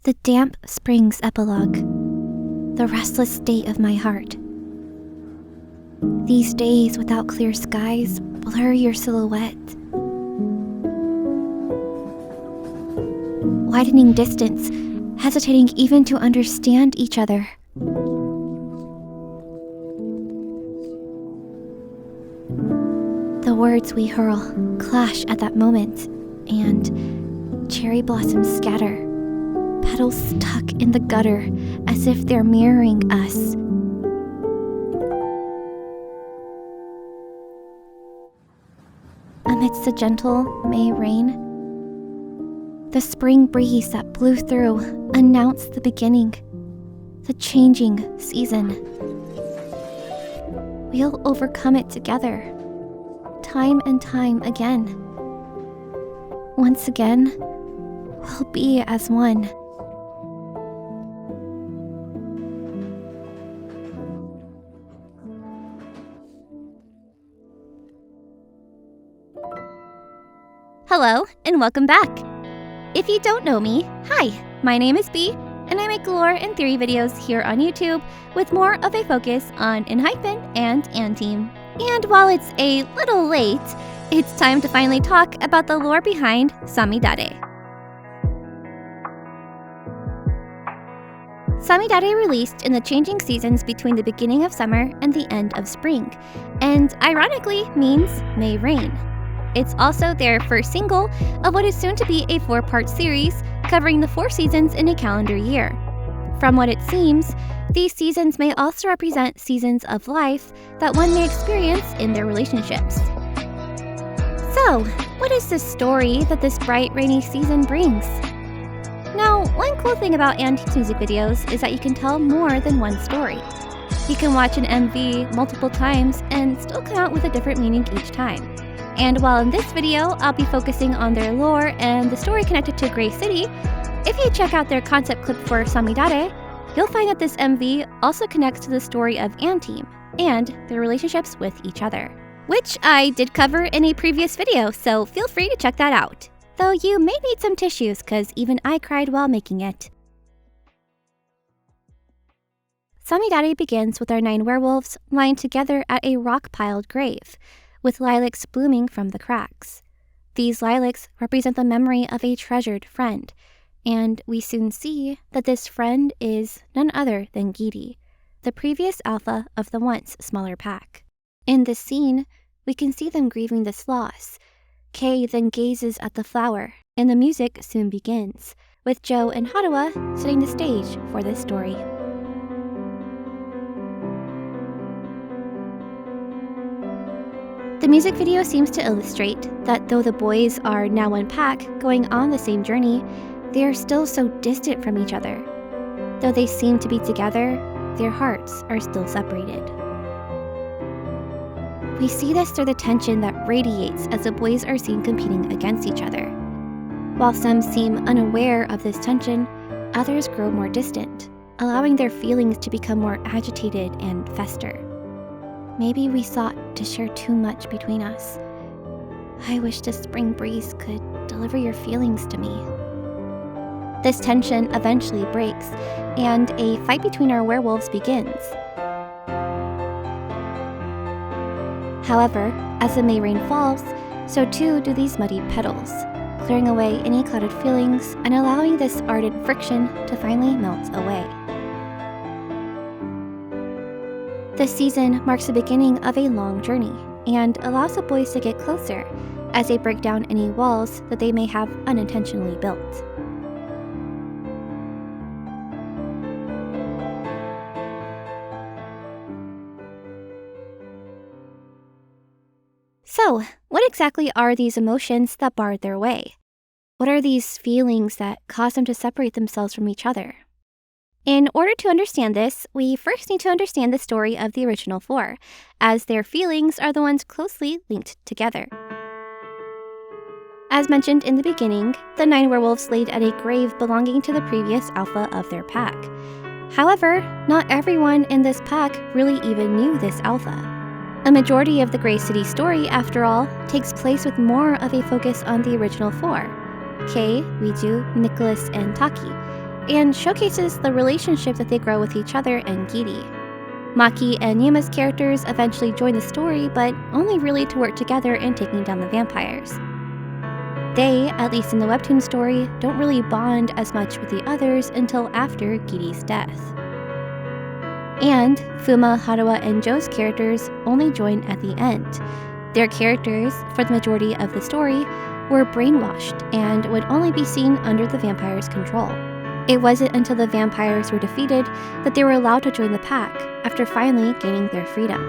The damp spring's epilogue, the restless state of my heart. These days without clear skies blur your silhouette. Widening distance, hesitating even to understand each other. The words we hurl clash at that moment, and cherry blossoms scatter, petals stuck in the gutter as if they're mirroring us. Amidst the gentle May rain, the spring breeze that blew through announced the beginning, the changing season. We'll overcome it together, time and time again. Once again, we'll be as one. Hello, and welcome back. If you don't know me, hi, my name is Bea, and I make lore and theory videos here on YouTube with more of a focus on Enhypen and Anteam. And while it's a little late, it's time to finally talk about the lore behind Samidare. Samidare released in the changing seasons between the beginning of summer and the end of spring, and ironically means May rain. It's also their first single of what is soon to be a 4-part series covering the 4 seasons in a calendar year. From what it seems, these seasons may also represent seasons of life that one may experience in their relationships. So, what is the story that this bright, rainy season brings? Now, one cool thing about Anteam's music videos is that you can tell more than one story. You can watch an MV multiple times and still come out with a different meaning each time. And while in this video, I'll be focusing on their lore and the story connected to Grey City, if you check out their concept clip for Samidare, you'll find that this MV also connects to the story of Anteam and their relationships with each other, which I did cover in a previous video, so feel free to check that out. Though you may need some tissues, cause even I cried while making it. Samidare begins with our 9 werewolves lying together at a rock-piled grave, with lilacs blooming from the cracks. These lilacs represent the memory of a treasured friend, and we soon see that this friend is none other than Giri, the previous alpha of the once smaller pack. In this scene, we can see them grieving this loss. Kei then gazes at the flower, and the music soon begins, with Joe and Harawa setting the stage for this story. The music video seems to illustrate that though the boys are now one pack going on the same journey, they are still so distant from each other. Though they seem to be together, their hearts are still separated. We see this through the tension that radiates as the boys are seen competing against each other. While some seem unaware of this tension, others grow more distant, allowing their feelings to become more agitated and fester. Maybe we sought to share too much between us. I wish the spring breeze could deliver your feelings to me. This tension eventually breaks, and a fight between our werewolves begins. However, as the May rain falls, so too do these muddy petals, clearing away any clouded feelings and allowing this ardent friction to finally melt away. This season marks the beginning of a long journey and allows the boys to get closer as they break down any walls that they may have unintentionally built. So, what exactly are these emotions that barred their way? What are these feelings that cause them to separate themselves from each other? In order to understand this, we first need to understand the story of the original 4, as their feelings are the ones closely linked together. As mentioned in the beginning, the 9 werewolves laid at a grave belonging to the previous alpha of their pack. However, not everyone in this pack really even knew this alpha. A majority of the Grey City story, after all, takes place with more of a focus on the original 4, Kei, Riju, Nicholas, and Taki, and showcases the relationship that they grow with each other and Giri. Maki and Yuma's characters eventually join the story, but only really to work together in taking down the vampires. They, at least in the webtoon story, don't really bond as much with the others until after Giri's death. And Fuma, Haruha, and Joe's characters only join at the end. Their characters, for the majority of the story, were brainwashed and would only be seen under the vampires' control. It wasn't until the vampires were defeated that they were allowed to join the pack, after finally gaining their freedom.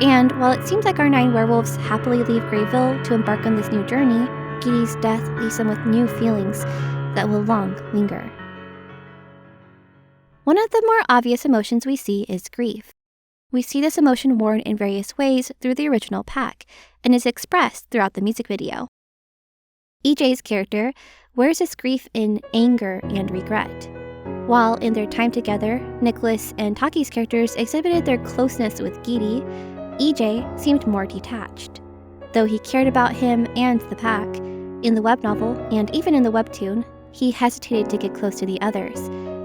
And while it seems like our 9 werewolves happily leave Grayville to embark on this new journey, Giri's death leaves them with new feelings that will long linger. One of the more obvious emotions we see is grief. We see this emotion worn in various ways through the original pack, and is expressed throughout the music video. EJ's character wears this grief in anger and regret. While in their time together, Nicholas and Taki's characters exhibited their closeness with Giri, EJ seemed more detached. Though he cared about him and the pack, in the web novel and even in the webtoon, he hesitated to get close to the others,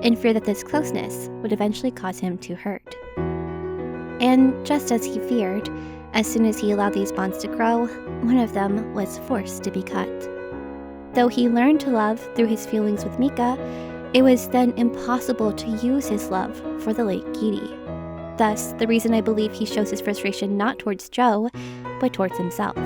in fear that this closeness would eventually cause him to hurt. And just as he feared, as soon as he allowed these bonds to grow, one of them was forced to be cut. Though he learned to love through his feelings with Mika, it was then impossible to use his love for the late Giri. Thus, the reason I believe he shows his frustration not towards Joe, but towards himself.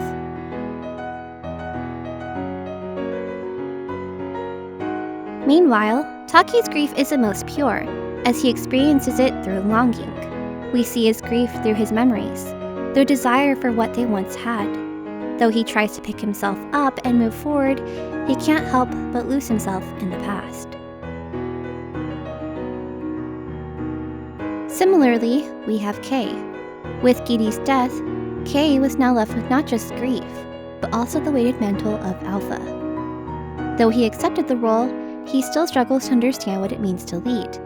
Meanwhile, Taki's grief is the most pure, as he experiences it through longing. We see his grief through his memories, their desire for what they once had. Though he tries to pick himself up and move forward, he can't help but lose himself in the past. Similarly, we have Kei. With Giri's death, Kei was now left with not just grief, but also the weighted mantle of alpha. Though he accepted the role, he still struggles to understand what it means to lead.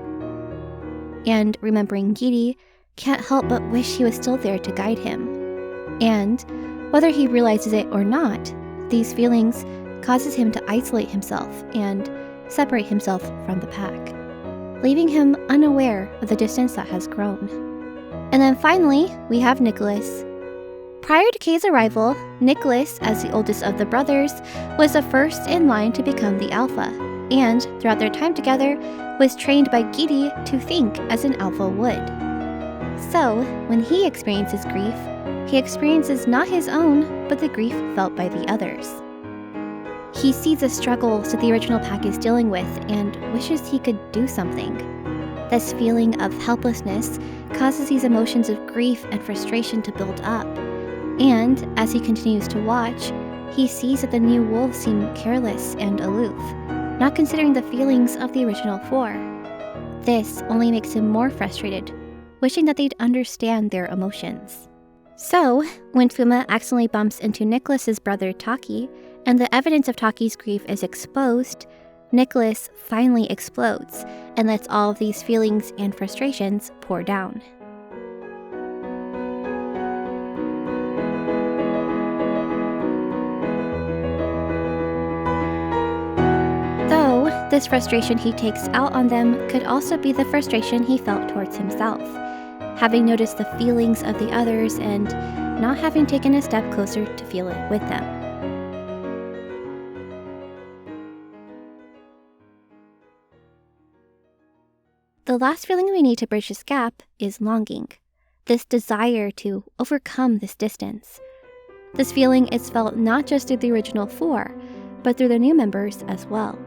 And remembering Giri, can't help but wish he was still there to guide him. And, whether he realizes it or not, these feelings causes him to isolate himself and separate himself from the pack, leaving him unaware of the distance that has grown. And then finally, we have Nicholas. Prior to Kei's arrival, Nicholas, as the oldest of the brothers, was the first in line to become the alpha, and throughout their time together, was trained by Giri to think as an alpha would. So, when he experiences grief, he experiences not his own, but the grief felt by the others. He sees the struggles that the original pack is dealing with and wishes he could do something. This feeling of helplessness causes these emotions of grief and frustration to build up. And as he continues to watch, he sees that the new wolves seem careless and aloof, not considering the feelings of the original 4. This only makes him more frustrated, wishing that they'd understand their emotions. So, when Fuma accidentally bumps into Nicholas's brother Taki, and the evidence of Taki's grief is exposed, Nicholas finally explodes and lets all of these feelings and frustrations pour down. Though this frustration he takes out on them could also be the frustration he felt towards himself, having noticed the feelings of the others and not having taken a step closer to feel it with them. The last feeling we need to bridge this gap is longing, this desire to overcome this distance. This feeling is felt not just through the original 4, but through the new members as well.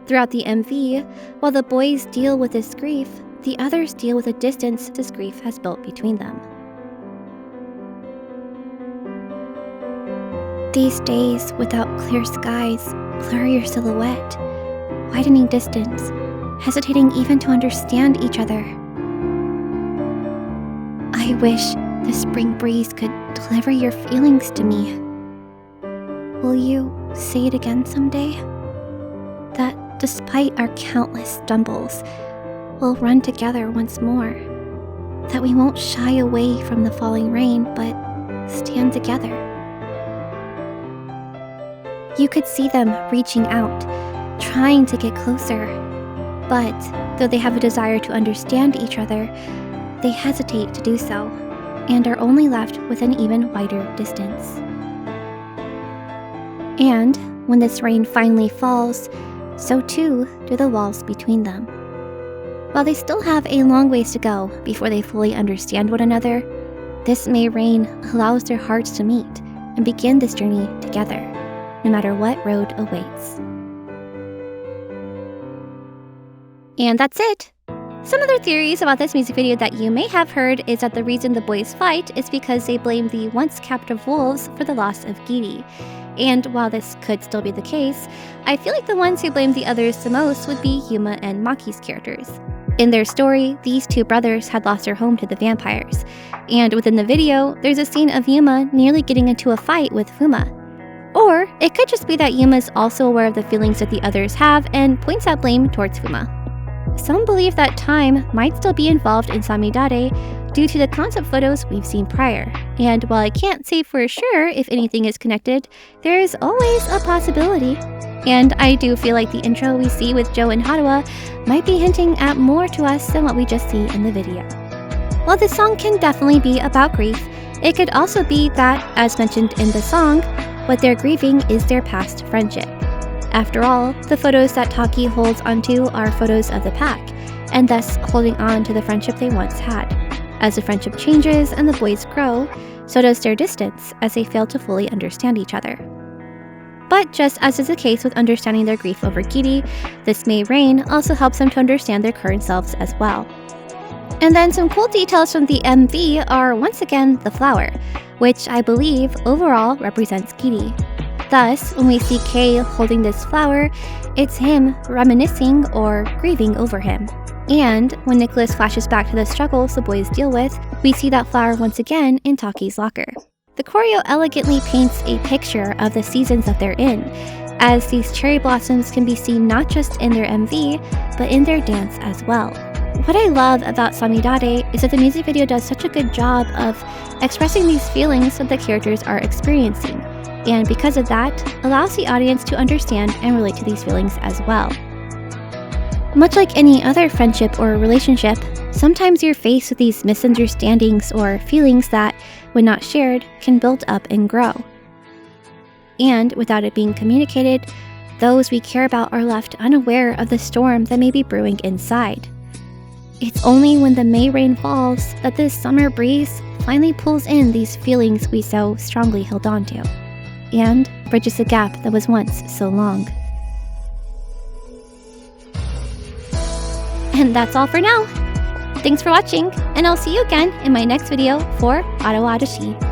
Throughout the MV, while the boys deal with this grief, the others deal with the distance this grief has built between them. These days without clear skies blur your silhouette, widening distance, hesitating even to understand each other. I wish the spring breeze could deliver your feelings to me. Will you say it again someday? That despite our countless stumbles, we'll run together once more. That we won't shy away from the falling rain, but stand together. You could see them reaching out, trying to get closer. But though they have a desire to understand each other, they hesitate to do so, and are only left with an even wider distance. And when this rain finally falls, so too do the walls between them. While they still have a long ways to go before they fully understand one another, this May rain allows their hearts to meet and begin this journey together, no matter what road awaits. And that's it! Some other theories about this music video that you may have heard is that the reason the boys fight is because they blame the once captive wolves for the loss of Giri. And while this could still be the case, I feel like the ones who blame the others the most would be Yuma and Maki's characters. In their story, these two brothers had lost their home to the vampires, and within the video, there's a scene of Yuma nearly getting into a fight with Fuma. Or it could just be that Yuma's also aware of the feelings that the others have and points that blame towards Fuma. Some believe that time might still be involved in Samidare due to the concept photos we've seen prior, and while I can't say for sure if anything is connected, there is always a possibility. And I do feel like the intro we see with Joe and Harawa might be hinting at more to us than what we just see in the video. While this song can definitely be about grief, it could also be that, as mentioned in the song, what they're grieving is their past friendship. After all, the photos that Taki holds onto are photos of the pack, and thus holding on to the friendship they once had. As the friendship changes and the boys grow, so does their distance as they fail to fully understand each other. But just as is the case with understanding their grief over Giri, this May rain also helps them to understand their current selves as well. And then some cool details from the MV are once again the flower, which I believe overall represents Giri. Thus, when we see Kei holding this flower, it's him reminiscing or grieving over him. And when Nicholas flashes back to the struggles the boys deal with, we see that flower once again in Taki's locker. The choreo elegantly paints a picture of the seasons that they're in, as these cherry blossoms can be seen not just in their MV, but in their dance as well. What I love about Samidare is that the music video does such a good job of expressing these feelings that the characters are experiencing, and because of that, allows the audience to understand and relate to these feelings as well. Much like any other friendship or relationship, sometimes you're faced with these misunderstandings or feelings that, when not shared, can build up and grow. And without it being communicated, those we care about are left unaware of the storm that may be brewing inside. It's only when the May rain falls that this summer breeze finally pulls in these feelings we so strongly held on to, and bridges the gap that was once so long. And that's all for now. Thanks for watching, and I'll see you again in my next video for Arawa Adashi.